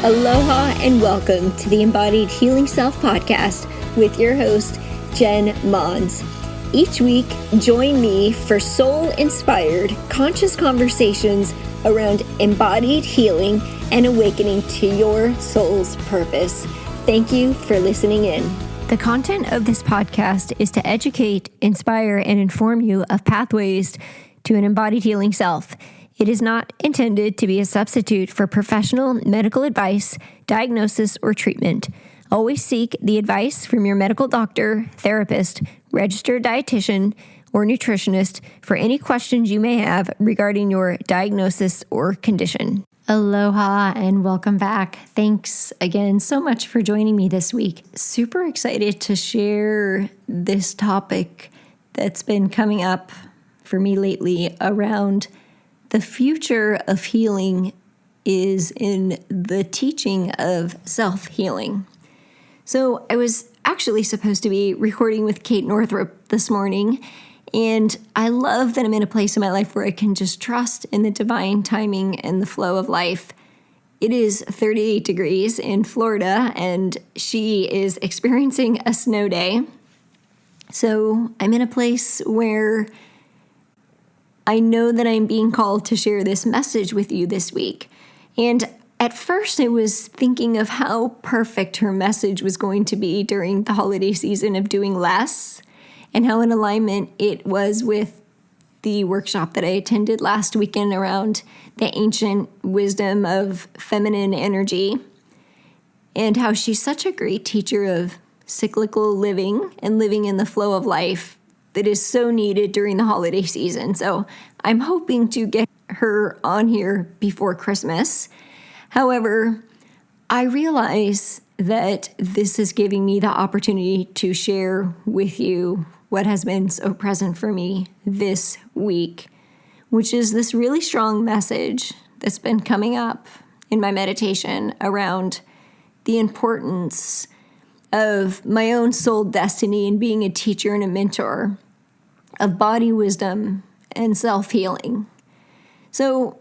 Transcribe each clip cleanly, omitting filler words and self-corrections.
Aloha and welcome to the Embodied Healing Self podcast with your host, Jen Mons. Each week, join me for soul-inspired, conscious conversations around embodied healing and awakening to your soul's purpose. Thank you for listening in. The content of this podcast is to educate, inspire, and inform you of pathways to an embodied healing self. It is not intended to be a substitute for professional medical advice, diagnosis, or treatment. Always seek the advice from your medical doctor, therapist, registered dietitian, or nutritionist for any questions you may have regarding your diagnosis or condition. Aloha and welcome back. Thanks again so much for joining me this week. Super excited to share this topic that's been coming up for me lately around the future of healing is in the teaching of self-healing. So I was actually supposed to be recording with Kate Northrup this morning, and I love that I'm in a place in my life where I can just trust in the divine timing and the flow of life. It is 38 degrees in Florida, and she is experiencing a snow day. So I'm in a place where I know that I'm being called to share this message with you this week. And at first I was thinking of how perfect her message was going to be during the holiday season of doing less, and how in alignment it was with the workshop that I attended last weekend around the ancient wisdom of feminine energy, and how she's such a great teacher of cyclical living and living in the flow of life that is so needed during the holiday season. So I'm hoping to get her on here before Christmas. However, I realize that this is giving me the opportunity to share with you what has been so present for me this week, which is this really strong message that's been coming up in my meditation around the importance of my own soul destiny and being a teacher and a mentor, of body wisdom and self-healing. So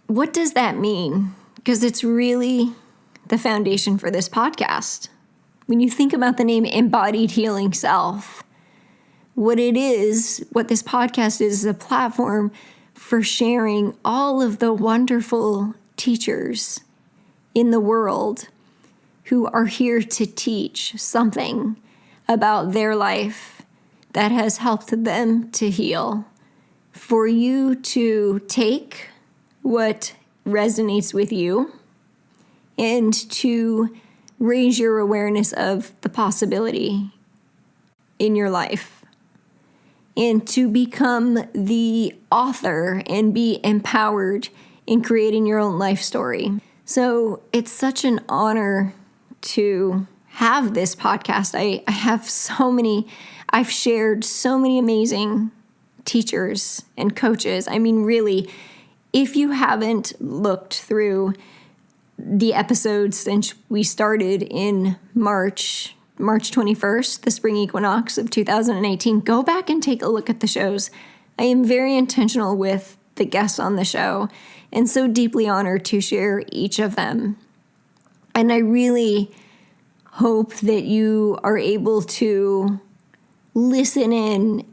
what does that mean? Because it's really the foundation for this podcast. When you think about the name Embodied Healing Self, what this podcast is a platform for sharing all of the wonderful teachers in the world who are here to teach something about their life that has helped them to heal, for you to take what resonates with you and to raise your awareness of the possibility in your life, and to become the author and be empowered in creating your own life story. So it's such an honor to have this podcast. I've shared so many amazing teachers and coaches. I mean, really, if you haven't looked through the episodes since we started in March 21st, the spring equinox of 2018, go back and take a look at the shows. I am very intentional with the guests on the show and so deeply honored to share each of them. And I really hope that you are able to listen in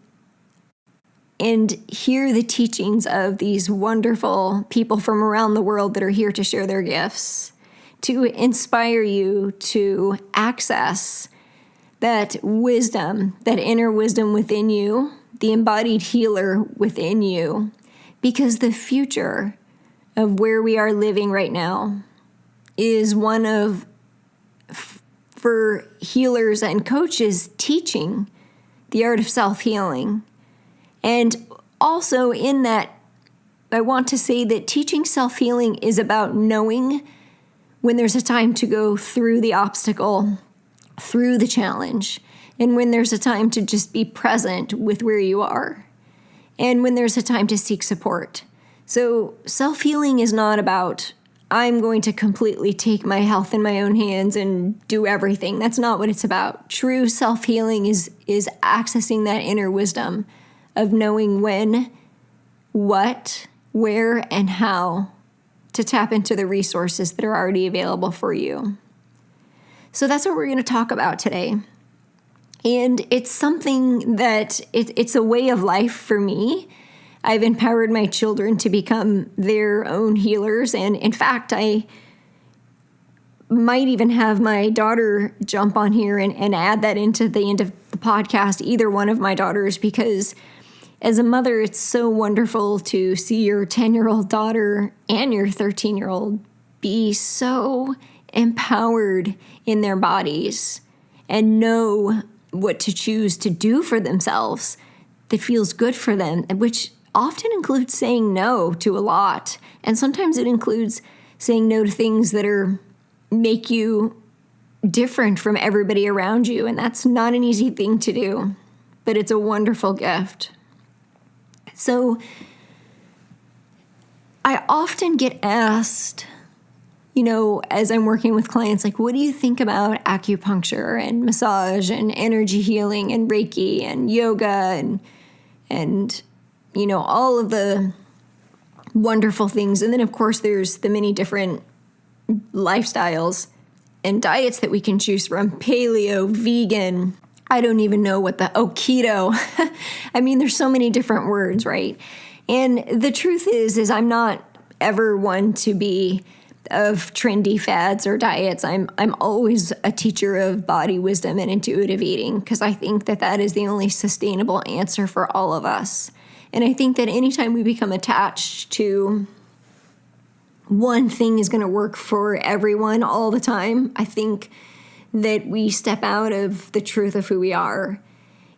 and hear the teachings of these wonderful people from around the world that are here to share their gifts, to inspire you to access that wisdom, that inner wisdom within you, the embodied healer within you, because the future of where we are living right now is one of, for healers and coaches, teaching the art of self-healing. And also in that, I want to say that teaching self-healing is about knowing when there's a time to go through the obstacle, through the challenge, and when there's a time to just be present with where you are, and when there's a time to seek support. So self-healing is not about, I'm going to completely take my health in my own hands and do everything. That's not what it's about. True self-healing is accessing that inner wisdom of knowing when, what, where, and how to tap into the resources that are already available for you. So that's what we're going to talk about today. And it's something that it's a way of life for me. I've empowered my children to become their own healers. And in fact, I might even have my daughter jump on here and add that into the end of the podcast, either one of my daughters, because as a mother, it's so wonderful to see your 10-year-old daughter and your 13-year-old be so empowered in their bodies and know what to choose to do for themselves that feels good for them, which often includes saying no to a lot. And sometimes it includes saying no to things that make you different from everybody around you. And that's not an easy thing to do, but it's a wonderful gift. So I often get asked, as I'm working with clients, like, what do you think about acupuncture and massage and energy healing and Reiki and yoga and all of the wonderful things. And then, of course, there's the many different lifestyles and diets that we can choose from: paleo, vegan, I don't even know keto. I mean, there's so many different words, right? And the truth is I'm not ever one to be of trendy fads or diets. I'm always a teacher of body wisdom and intuitive eating, because I think that is the only sustainable answer for all of us. And I think that anytime we become attached to one thing is going to work for everyone all the time, I think that we step out of the truth of who we are.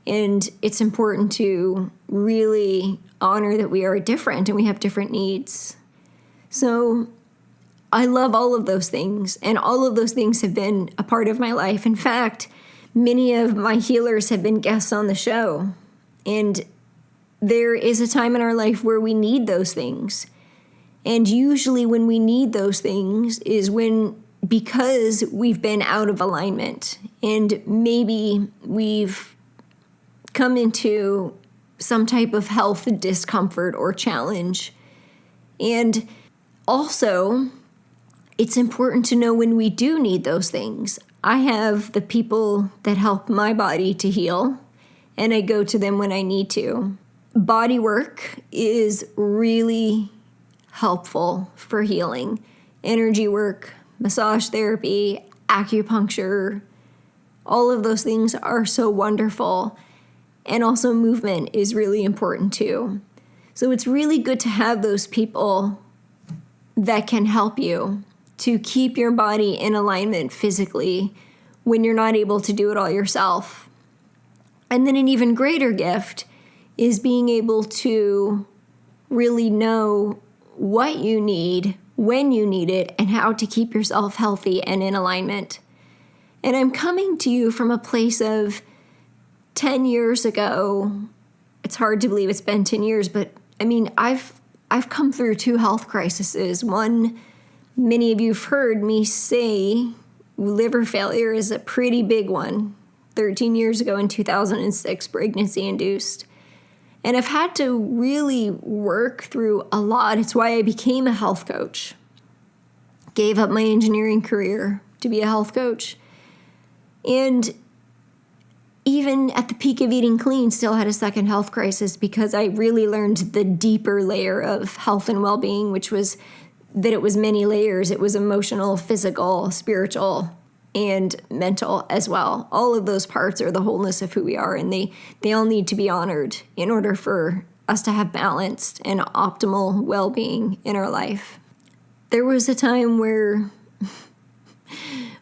And it's important to really honor that we are different and we have different needs. So I love all of those things, and all of those things have been a part of my life. In fact, many of my healers have been guests on the show. And there is a time in our life where we need those things. And usually when we need those things is because we've been out of alignment, and maybe we've come into some type of health discomfort or challenge. And also, it's important to know when we do need those things. I have the people that help my body to heal, and I go to them when I need to. Body work is really helpful for healing. Energy work, massage therapy, acupuncture, all of those things are so wonderful. And also movement is really important too. So it's really good to have those people that can help you to keep your body in alignment physically when you're not able to do it all yourself. And then an even greater gift is being able to really know what you need, when you need it, and how to keep yourself healthy and in alignment. And I'm coming to you from a place of 10 years ago. It's hard to believe it's been 10 years, but I mean, I've come through 2 health crises. One, many of you have heard me say, liver failure is a pretty big one. 13 years ago in 2006, pregnancy-induced. And I've had to really work through a lot. It's why I became a health coach. Gave up my engineering career to be a health coach. And even at the peak of eating clean, still had a second health crisis, because I really learned the deeper layer of health and well-being, which was that it was many layers. It was emotional, physical, spiritual, and mental as well. All of those parts are the wholeness of who we are, and they all need to be honored in order for us to have balanced and optimal well-being in our life. There was a time where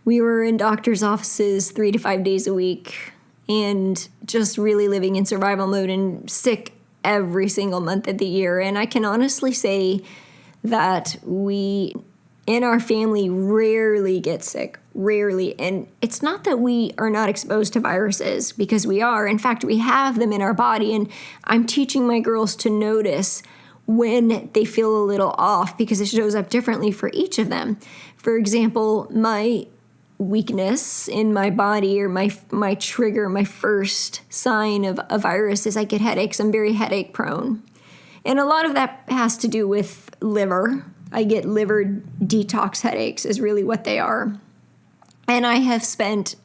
we were in doctor's offices 3 to 5 days a week and just really living in survival mode and sick every single month of the year. And I can honestly say that we in our family rarely get sick, rarely. And it's not that we are not exposed to viruses, because we are. In fact, we have them in our body. And I'm teaching my girls to notice when they feel a little off, because it shows up differently for each of them. For example, my weakness in my body, or my trigger, my first sign of a virus, is I get headaches. I'm very headache prone. And a lot of that has to do with liver. I get liver detox headaches is really what they are. And I have spent,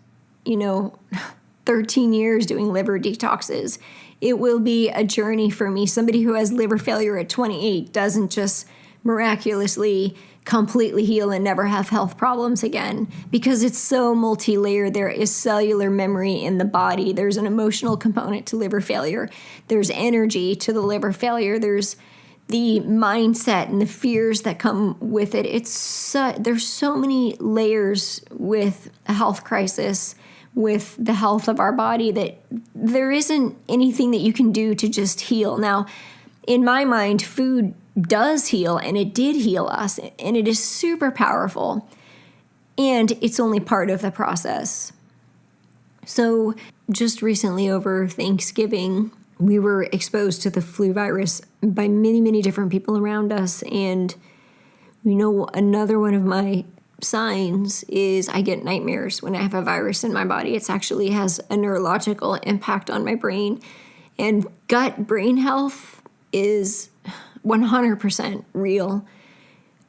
13 years doing liver detoxes. It will be a journey for me. Somebody who has liver failure at 28 doesn't just miraculously completely heal and never have health problems again, because it's so multi-layered. There is cellular memory in the body. There's an emotional component to liver failure. There's energy to the liver failure. There's the mindset and the fears that come with it. There's so many layers with a health crisis, with the health of our body, that there isn't anything that you can do to just heal. Now, in my mind, food does heal, and it did heal us, and it is super powerful, and it's only part of the process. So just recently over Thanksgiving, we were exposed to the flu virus by many, many different people around us. And, another one of my signs is I get nightmares when I have a virus in my body. It actually has a neurological impact on my brain. And gut-brain health is 100% real.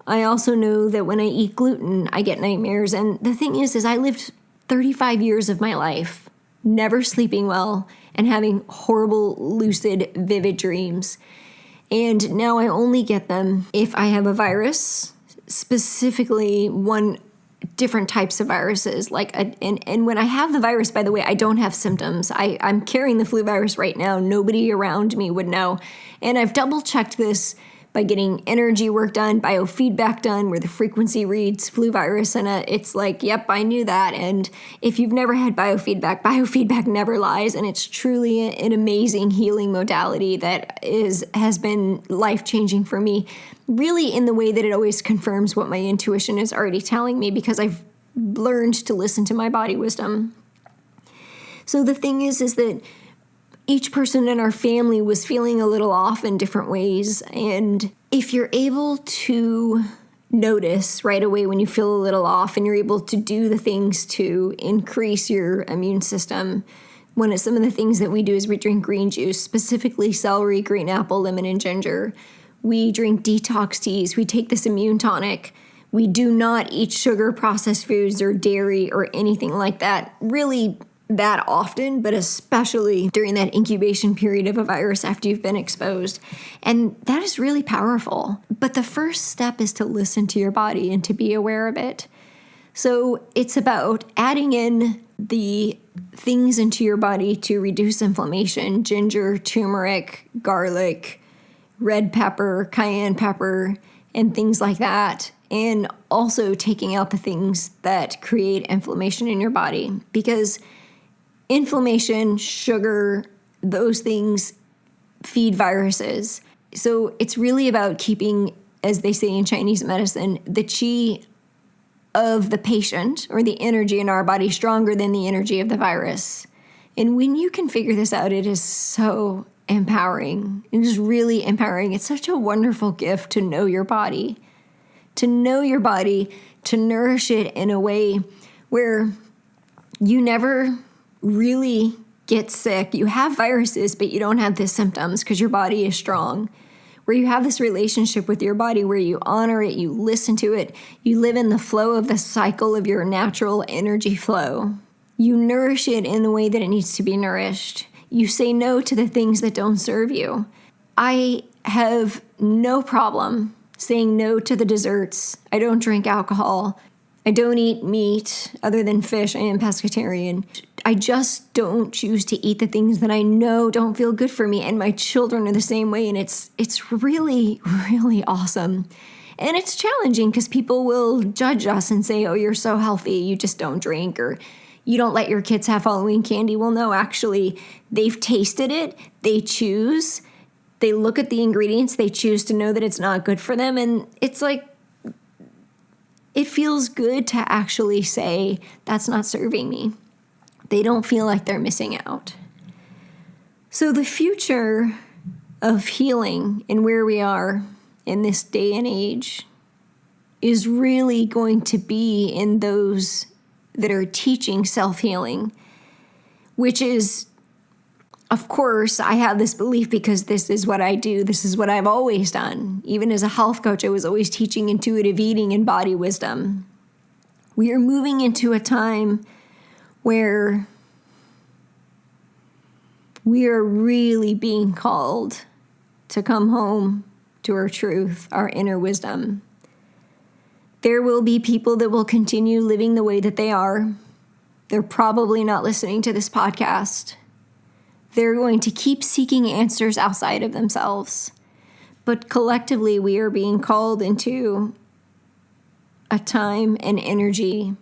I also know that when I eat gluten, I get nightmares. And the thing is I lived 35 years of my life never sleeping well and having horrible, lucid, vivid dreams. And now I only get them if I have a virus, specifically different types of viruses. And when I have the virus, by the way, I don't have symptoms. I'm carrying the flu virus right now. Nobody around me would know. And I've double checked this by getting energy work done, biofeedback done, where the frequency reads flu virus, and it's like, yep, I knew that. And if you've never had biofeedback never lies, and it's truly an amazing healing modality that has been life-changing for me, really in the way that it always confirms what my intuition is already telling me, because I've learned to listen to my body wisdom. So the thing is that each person in our family was feeling a little off in different ways. And if you're able to notice right away when you feel a little off, and you're able to do the things to increase your immune system, some of the things that we do is we drink green juice, specifically celery, green apple, lemon, and ginger. We drink detox teas. We take this immune tonic. We do not eat sugar, processed foods, or dairy, or anything like that, really that often, but especially during that incubation period of a virus after you've been exposed. And that is really powerful. But the first step is to listen to your body and to be aware of it. So it's about adding in the things into your body to reduce inflammation: ginger, turmeric, garlic, red pepper, cayenne pepper, and things like that. And also taking out the things that create inflammation in your body, because inflammation, sugar, those things feed viruses. So it's really about keeping, as they say in Chinese medicine, the qi of the patient, or the energy in our body, stronger than the energy of the virus. And when you can figure this out, it is so empowering. It is really empowering. It's such a wonderful gift to know your body, to nourish it in a way where you never really get sick. You have viruses, but you don't have the symptoms because your body is strong. Where you have this relationship with your body where you honor it, you listen to it, you live in the flow of the cycle of your natural energy flow. You nourish it in the way that it needs to be nourished. You say no to the things that don't serve you. I have no problem saying no to the desserts. I don't drink alcohol. I don't eat meat other than fish. I am pescatarian. I just don't choose to eat the things that I know don't feel good for me. And my children are the same way. And it's really, really awesome. And it's challenging because people will judge us and say, oh, you're so healthy, you just don't drink, or you don't let your kids have Halloween candy. Well, no, actually, they've tasted it. They choose. They look at the ingredients. They choose to know that it's not good for them. And it's like, it feels good to actually say, that's not serving me. They don't feel like they're missing out. So the future of healing and where we are in this day and age is really going to be in those that are teaching self-healing, which is Of course, I have this belief because this is what I do. This is what I've always done. Even as a health coach, I was always teaching intuitive eating and body wisdom. We are moving into a time where we are really being called to come home to our truth, our inner wisdom. There will be people that will continue living the way that they are. They're probably not listening to this podcast. They're going to keep seeking answers outside of themselves. But collectively, we are being called into a time and energy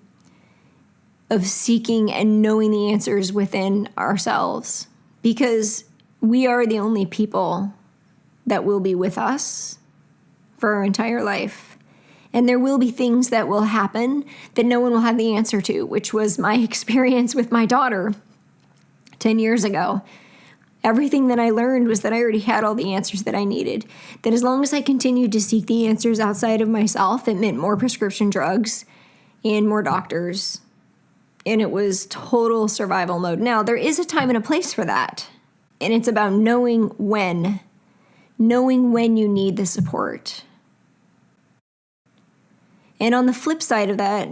of seeking and knowing the answers within ourselves, because we are the only people that will be with us for our entire life. And there will be things that will happen that no one will have the answer to, which was my experience with my daughter 10 years ago. Everything that I learned was that I already had all the answers that I needed. That as long as I continued to seek the answers outside of myself, it meant more prescription drugs and more doctors. And it was total survival mode. Now, there is a time and a place for that. And it's about knowing when you need the support. And on the flip side of that,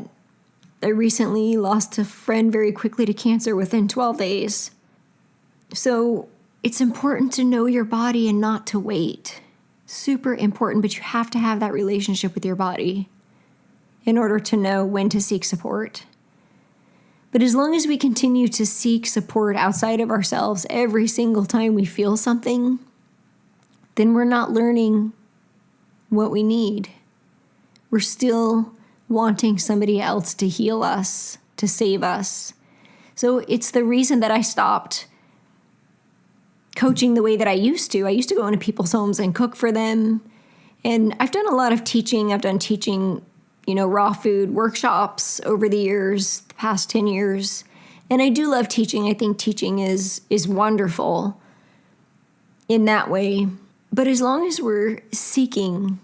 I recently lost a friend very quickly to cancer within 12 days. So it's important to know your body and not to wait. Super important, but you have to have that relationship with your body in order to know when to seek support. But as long as we continue to seek support outside of ourselves every single time we feel something, then we're not learning what we need. We're still wanting somebody else to heal us, to save us. So it's the reason that I stopped coaching the way that I used to. I used to go into people's homes and cook for them. And I've done a lot of teaching. I've done teaching, raw food workshops over the years, the past 10 years. And I do love teaching. I think teaching is wonderful in that way. But as long as we're seeking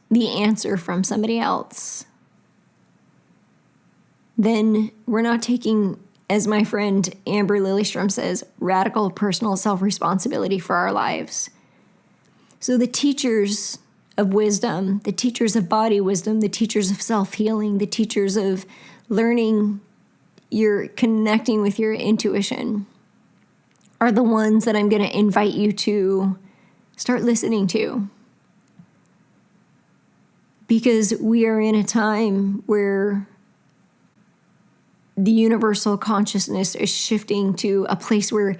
the answer from somebody else, then we're not taking, as my friend Amber Lillystrom says, radical personal self-responsibility for our lives. So the teachers of wisdom, the teachers of body wisdom, the teachers of self-healing, the teachers of learning, you're connecting with your intuition, are the ones that I'm going to invite you to start listening to. Because we are in a time where the universal consciousness is shifting to a place where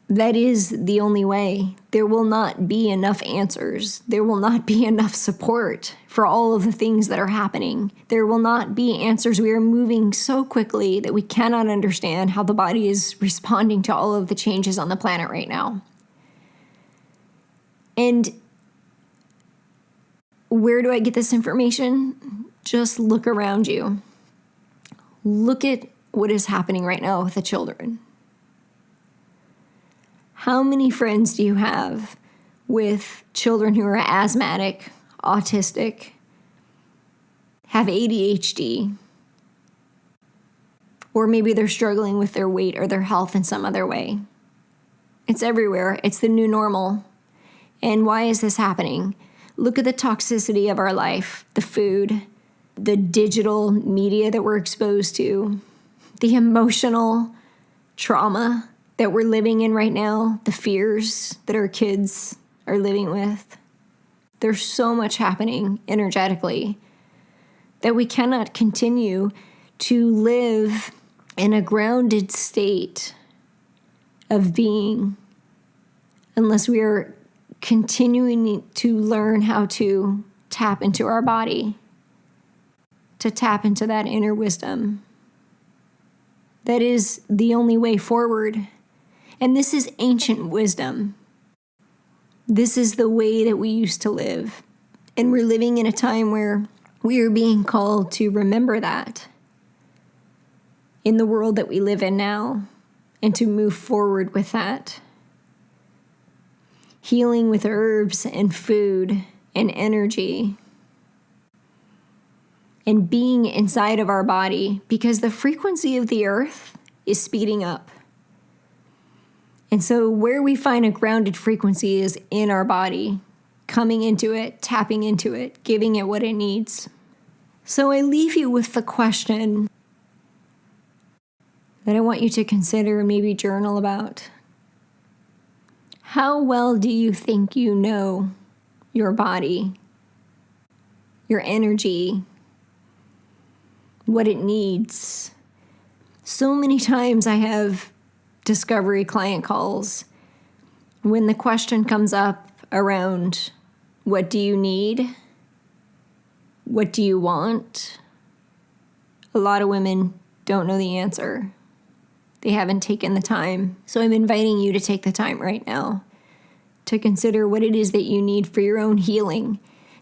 that is the only way. There will not be enough answers. There will not be enough support for all of the things that are happening. There will not be answers. We are moving so quickly that we cannot understand how the body is responding to all of the changes on the planet right now. And where do I get this information? Just look around you. Look at what is happening right now with the children. How many friends do you have with children who are asthmatic, autistic, have ADHD, or maybe they're struggling with their weight or their health in some other way? It's everywhere. It's the new normal. And why is this happening? Look at the toxicity of our life, the food, the digital media that we're exposed to, the emotional trauma that we're living in right now, the fears that our kids are living with. There's so much happening energetically that we cannot continue to live in a grounded state of being unless we are continuing to learn how to tap into our body, to tap into that inner wisdom. That is the only way forward. And this is ancient wisdom. This is the way that we used to live. And we're living in a time where we are being called to remember that in the world that we live in now and to move forward with that. Healing with herbs and food and energy. And being inside of our body, because the frequency of the earth is speeding up. And so where we find a grounded frequency is in our body, coming into it, tapping into it, giving it what it needs. So I leave you with the question that I want you to consider and maybe journal about. How well do you think you know your body, your energy, what it needs? So many times I have discovery client calls when the question comes up around, what do you need? What do you want? A lot of women don't know the answer. They haven't taken the time. So I'm inviting you to take the time right now to consider what it is that you need for your own healing.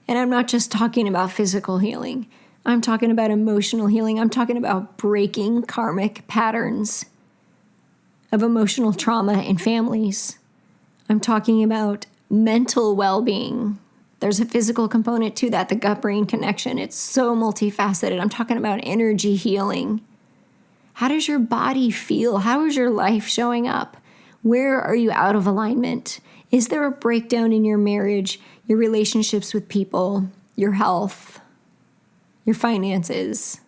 And I'm not just talking about physical healing. I'm talking about emotional healing. I'm talking about breaking karmic patterns of emotional trauma in families. I'm talking about mental well-being. There's a physical component to that, the gut-brain connection. It's so multifaceted. I'm talking about energy healing. How does your body feel? How is your life showing up? Where are you out of alignment? Is there a breakdown in your marriage, your relationships with people, your health, your finances,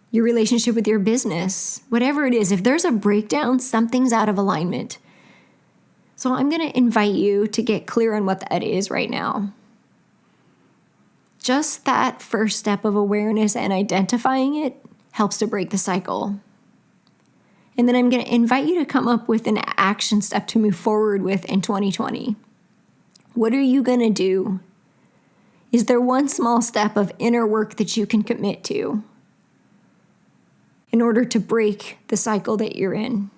your relationship with your business? Whatever it is, if there's a breakdown, something's out of alignment. So I'm going to invite you to get clear on what that is right now. Just that first step of awareness and identifying it helps to break the cycle. And then I'm going to invite you to come up with an action step to move forward with in 2020. What are you going to do? Is there one small step of inner work that you can commit to in order to break the cycle that you're in?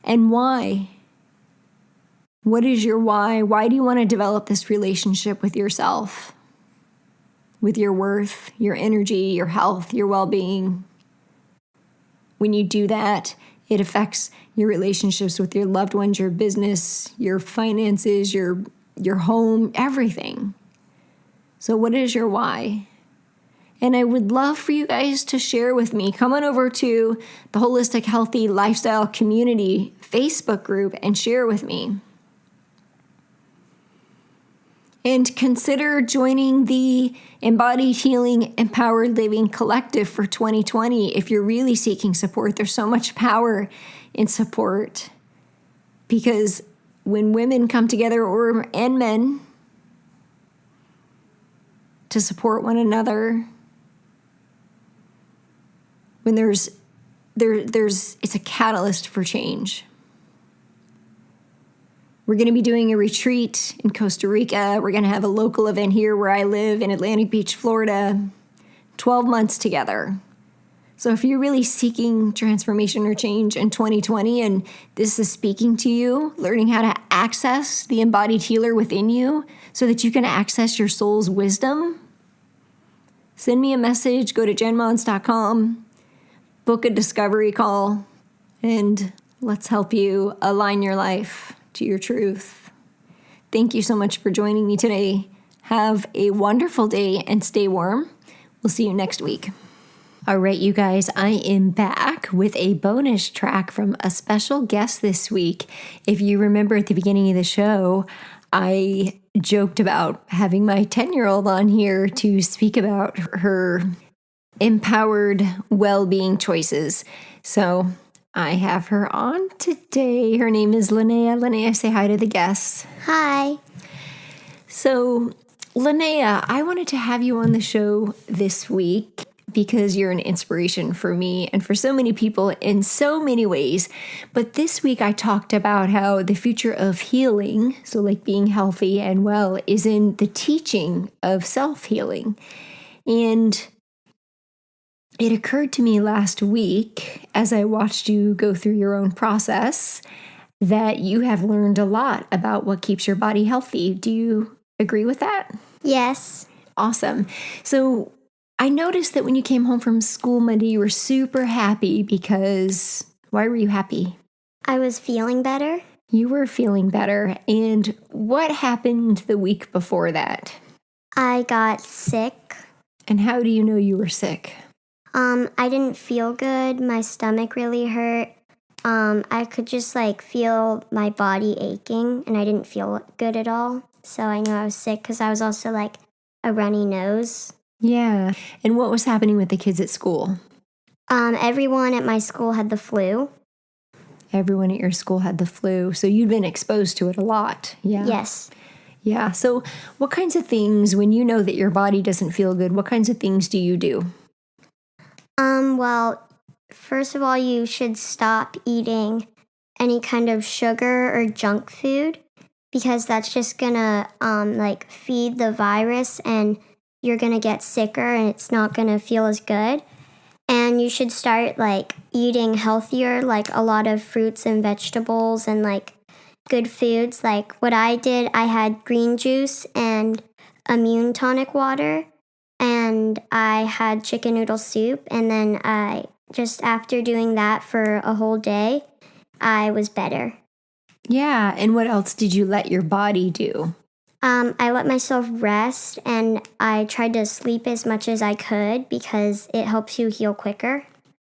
And why? What is your why? Why do you want to develop this relationship with yourself, with your worth, your energy, your health, your well-being? When you do that, it affects your relationships with your loved ones, your business, your finances, your home, everything. So what is your why? And I would love for you guys to share with me. Come on over to the Holistic Healthy Lifestyle Community Facebook group and share with me. And consider joining the Embodied Healing Empowered Living Collective for 2020 if you're really seeking support. There's so much power in support because when women come together, and men, to support one another, when there's it's a catalyst for change. We're going to be doing a retreat in Costa Rica. We're going to have a local event here where I live in Atlantic Beach, Florida, 12 months together. So if you're really seeking transformation or change in 2020 and this is speaking to you, learning how to access the embodied healer within you so that you can access your soul's wisdom, send me a message, go to jenmons.com, book a discovery call, and let's help you align your life to your truth. Thank you so much for joining me today. Have a wonderful day and stay warm. We'll see you next week. All right, you guys, I am back with a bonus track from a special guest this week. If you remember at the beginning of the show, I joked about having my 10-year-old on here to speak about her empowered well-being choices. So I have her on today. Her name is Linnea. Linnea, say hi to the guests. Hi. So, Linnea, I wanted to have you on the show this week because you're an inspiration for me and for so many people in so many ways. But this week I talked about how the future of healing, so like being healthy and well, is in the teaching of self-healing. And it occurred to me last week, as I watched you go through your own process, that you have learned a lot about what keeps your body healthy. Do you agree with that? Yes. Awesome. So I noticed that when you came home from school Monday, you were super happy because, why were you happy? I was feeling better. You were feeling better. And what happened the week before that? I got sick. And how do you know you were sick? I didn't feel good. My stomach really hurt. I could just like feel my body aching and I didn't feel good at all. So I knew I was sick because I was also like a runny nose. Yeah. And what was happening with the kids at school? Everyone at my school had the flu. Everyone at your school had the flu. So you'd been exposed to it a lot. Yeah. Yes. Yeah. So what kinds of things, when you know that your body doesn't feel good, what kinds of things do you do? Well, first of all, you should stop eating any kind of sugar or junk food because that's just gonna like feed the virus and you're gonna get sicker and it's not gonna feel as good. And you should start like eating healthier, like a lot of fruits and vegetables and like good foods. Like what I did, I had green juice and immune tonic water, and I had chicken noodle soup. And then just after doing that for a whole day, I was better. Yeah. And what else did you let your body do? I let myself rest and I tried to sleep as much as I could because it helps you heal quicker.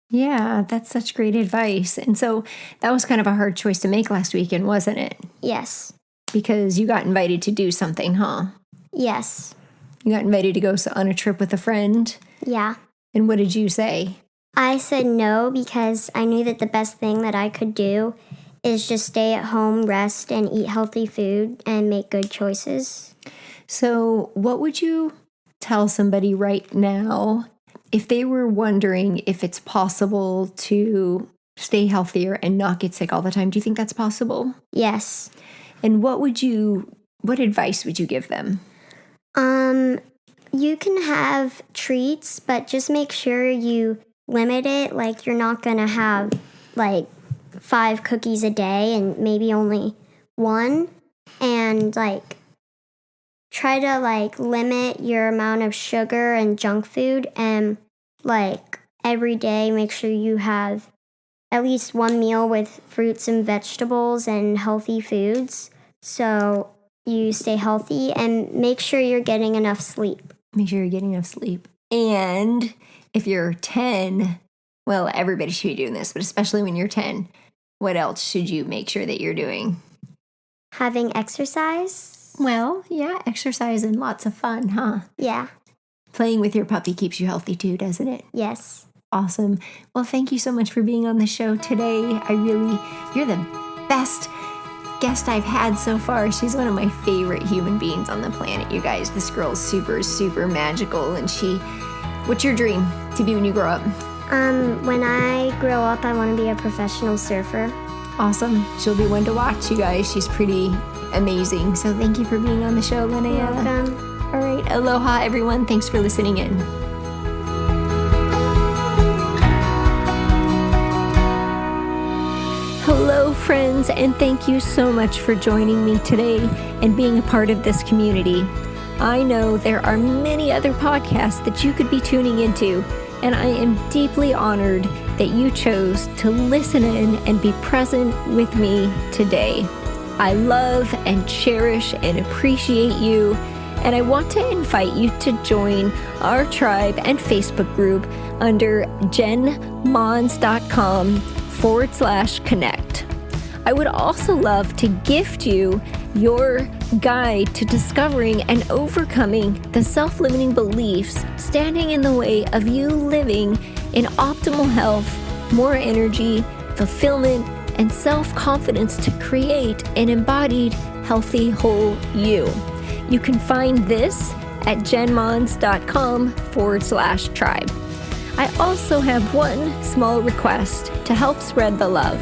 Yeah, that's such great advice. And so that was kind of a hard choice to make last weekend, wasn't it? Yes. Because you got invited to do something, huh? Yes. You got invited to go on a trip with a friend? Yeah. And what did you say? I said no because I knew that the best thing that I could do is just stay at home, rest, and eat healthy food and make good choices. So what would you tell somebody right now if they were wondering if it's possible to stay healthier and not get sick all the time? Do you think that's possible? Yes. And what advice would you give them? You can have treats, but just make sure you limit it. Like you're not going to have like 5 cookies a day and maybe only 1. And like try to like limit your amount of sugar and junk food, and like every day make sure you have at least 1 meal with fruits and vegetables and healthy foods so you stay healthy, and make sure you're getting enough sleep. Make sure you're getting enough sleep. And if you're 10, well, everybody should be doing this, but especially when you're 10, what else should you make sure that you're doing? Having exercise. Well, yeah, exercise and lots of fun, huh? Yeah. Playing with your puppy keeps you healthy too, doesn't it? Yes. Awesome. Well, thank you so much for being on the show today. You're the best guest I've had so far. She's one of my favorite human beings on the planet, you guys. This girl's super, super magical. And what's your dream to be when you grow up? When I grow up, I want to be a professional surfer. Awesome. She'll be one to watch, you guys. She's pretty amazing. So thank you for being on the show, Linnea. You're welcome. All right. Aloha, everyone. Thanks for listening in. Hello, friends, and thank you so much for joining me today and being a part of this community. I know there are many other podcasts that you could be tuning into, and I am deeply honored that you chose to listen in and be present with me today. I love and cherish and appreciate you, and I want to invite you to join our tribe and Facebook group under jenmons.com/connect. I would also love to gift you your guide to discovering and overcoming the self-limiting beliefs standing in the way of you living in optimal health, more energy, fulfillment, and self-confidence to create an embodied, healthy, whole you. You can find this at jenmons.com/tribe. I also have one small request to help spread the love.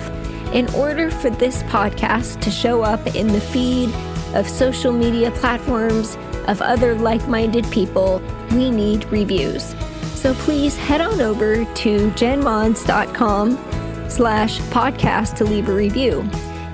In order for this podcast to show up in the feed of social media platforms of other like-minded people, we need reviews. So please head on over to jenmons.com/podcast to leave a review.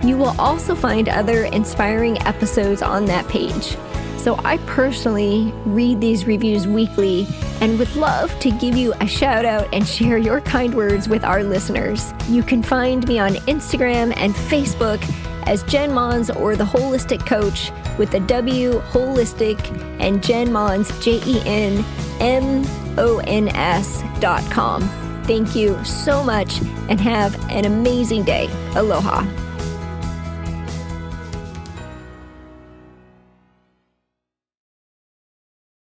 You will also find other inspiring episodes on that page. So I personally read these reviews weekly and would love to give you a shout out and share your kind words with our listeners. You can find me on Instagram and Facebook as Jen Mons or The Holistic Coach with the W Holistic and Jen Mons, JenMons.com. Thank you so much and have an amazing day. Aloha.